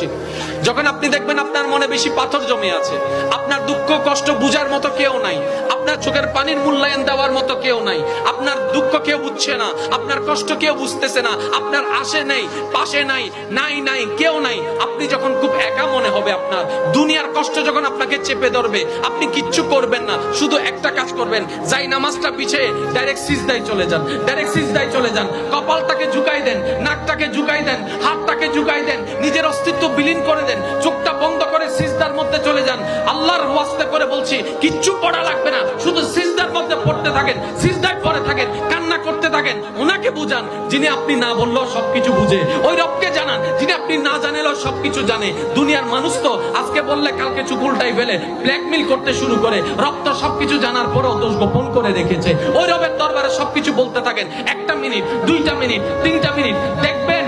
বলছি, যখন আপনি দেখবেন আপনার মনে বেশি পাথর জমে আছে, আপনার দুঃখ কষ্ট বুঝার মতো কেউ নাই, আপনার চোখের পানির মূল্যায়ন দেওয়ার মতো কেউ নাই, আপনার দুঃখ কেউ বুঝছে না, আপনার কষ্ট কেউ বুঝতেছে না, আপনার আশে নেই, পাশে নাই, নাই কেউ নাই, আপনি যখন খুব একা মনে হবে, আপনার দুনিয়ার কষ্ট যখন আপনাকে চেপে ধরবে, আপনি কিচ্ছু করবেন না, শুধু একটা কাজ করবেন, যাই নামাজটা পিছিয়ে ডাইরেক্ট সিজদায় চলে যান, ডাইরেক্ট সিজদায় চলে যান, কপালটাকে ঝুঁকাই দেন, নাকটাকে ঝুঁকাই দেন, হাতটাকে ঝুঁকাই দেন, নিজের অস্তিত্ব বিলীন করে দেন, চোখটা বন্ধ করে সিজদার মধ্যে চলে যান। আল্লাহর ওয়াস্তে করে বলছি, কিচ্ছু পড়া লাগবে না, শুধু সিজদার মধ্যে পড়তে থাকেন, সিজদায় পড়ে থাকেন, কান্না করতে থাকেন। ওনাকে বুঝান যিনি আপনি না বললেও সবকিছু বুঝে, ওই রবকে জানান যিনি আপনি না জানালেও সবকিছু জানে। দুনিয়ার মানুষ তো আজকে বললে কালকে চুপ উল্টাই ফেলে, ব্ল্যাকমেইল করতে শুরু করে। রব তো সবকিছু জানার পরেও দোষ গোপন করে রেখেছে। ওই রবের দরবারে সবকিছু বলতে থাকেন, 1 মিনিট, 2 মিনিট, 3 মিনিট, দেখবেন